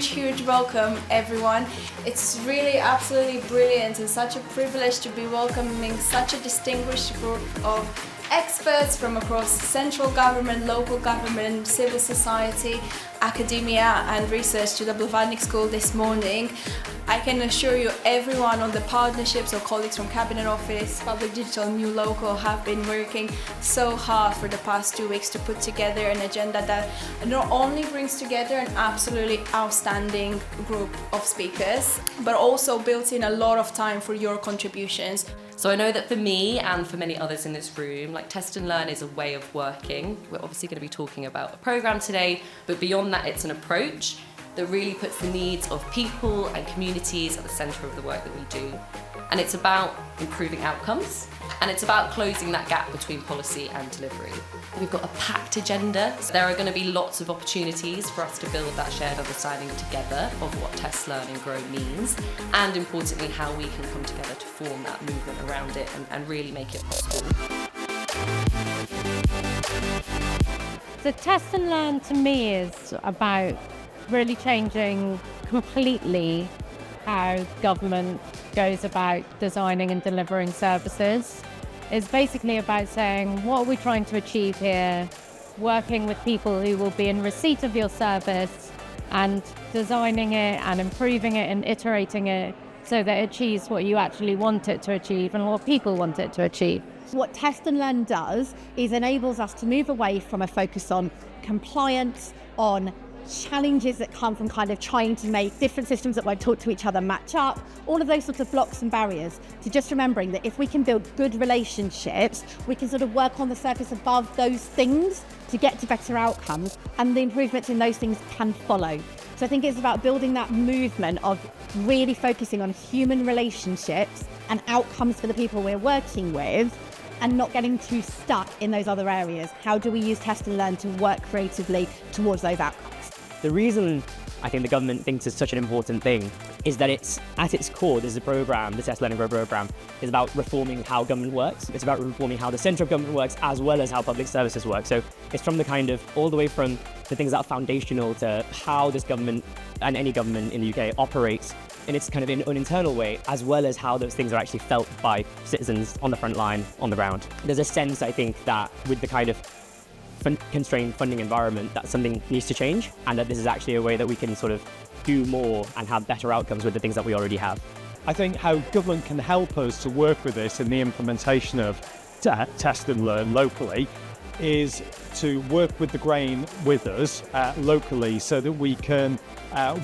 huge welcome, everyone. It's really absolutely brilliant and such a privilege to be welcoming such a distinguished group of experts from across central government, local government, civil society, academia and research to the Blavatnik School this morning. I can assure you everyone on the partnerships or colleagues from Cabinet Office, Public Digital, New Local have been working so hard for the past 2 weeks to put together an agenda that not only brings together an absolutely outstanding group of speakers, but also builds in a lot of time for your contributions. So I know that for me and for many others in this room, like Test and Learn is a way of working. We're obviously going to be talking about a programme today, but beyond that it's an approach that really puts the needs of people and communities at the centre of the work that we do. And it's about improving outcomes, and it's about closing that gap between policy and delivery. We've got a packed agenda, so there are going to be lots of opportunities for us to build that shared understanding together of what Test, Learn and Grow means, and importantly how we can come together to form that movement around it and really make it possible. So Test and Learn to me is about really changing completely how government goes about designing and delivering services. It's basically about saying, what are we trying to achieve here, working with people who will be in receipt of your service and designing it and improving it and iterating it so that it achieves what you actually want it to achieve and what people want it to achieve. What Test and Learn does is enables us to move away from a focus on compliance, on challenges that come from kind of trying to make different systems that won't talk to each other match up, all of those sorts of blocks and barriers, to just remembering that if we can build good relationships, we can sort of work on the surface above those things to get to better outcomes, and the improvements in those things can follow. So I think it's about building that movement of really focusing on human relationships and outcomes for the people we're working with, and not getting too stuck in those other areas. How do we use Test and Learn to work creatively towards those outcomes? The reason I think the government thinks it's such an important thing is that it's, at its core, there's a programme, the Test, Learn and Grow programme, is about reforming how government works. It's about reforming how the centre of government works as well as how public services work. So it's from the kind of, all the way from the things that are foundational to how this government and any government in the UK operates in its kind of an internal way, as well as how those things are actually felt by citizens on the front line, on the ground. There's a sense, I think, that with the kind of constrained funding environment that something needs to change, and that this is actually a way that we can sort of do more and have better outcomes with the things that we already have. I think how government can help us to work with this in the implementation of Test and Learn locally is to work with the grain with us locally so that we can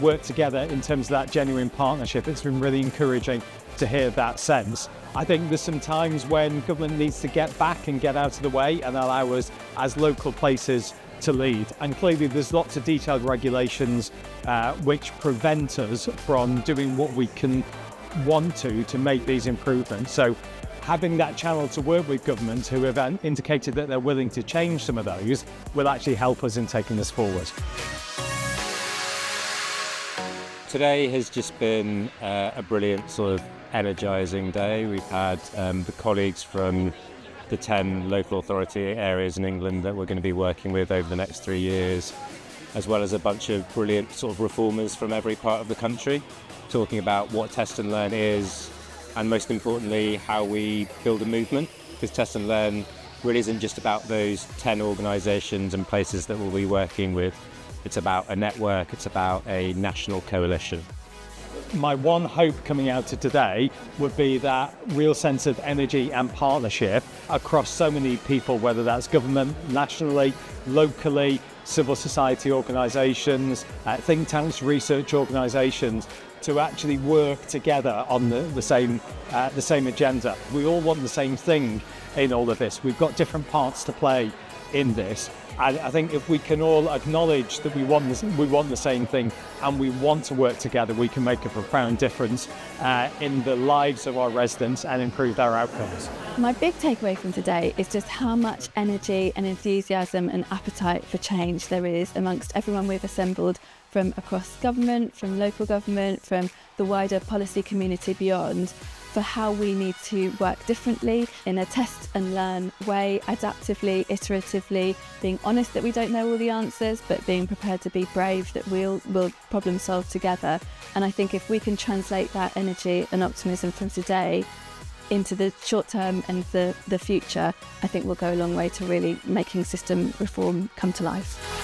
work together in terms of that genuine partnership. It's been really encouraging to hear that sense. I think there's some times when government needs to get back and get out of the way and allow us as local places to lead. And clearly there's lots of detailed regulations which prevent us from doing what we can want to make these improvements. So having that channel to work with government who have indicated that they're willing to change some of those will actually help us in taking this forward. Today has just been a brilliant sort of energising day. We've had the colleagues from the 10 local authority areas in England that we're going to be working with over the next 3 years, as well as a bunch of brilliant sort of reformers from every part of the country, talking about what Test and Learn is, and most importantly, how we build a movement, because Test and Learn really isn't just about those 10 organisations and places that we'll be working with. It's about a network, it's about a national coalition. My one hope coming out of today would be that real sense of energy and partnership across so many people, whether that's government, nationally, locally, civil society organisations, think tanks, research organisations, to actually work together on the same agenda. We all want the same thing in all of this. We've got different parts to play in this. I think if we can all acknowledge that we want the same thing and we want to work together, we can make a profound difference in the lives of our residents and improve our outcomes. My big takeaway from today is just how much energy and enthusiasm and appetite for change there is amongst everyone we've assembled from across government, from local government, from the wider policy community beyond. for how we need to work differently in a test and learn way, adaptively, iteratively, being honest that we don't know all the answers, but being prepared to be brave that we'll problem solve together. And I think if we can translate that energy and optimism from today into the short term and the future, I think we'll go a long way to really making system reform come to life.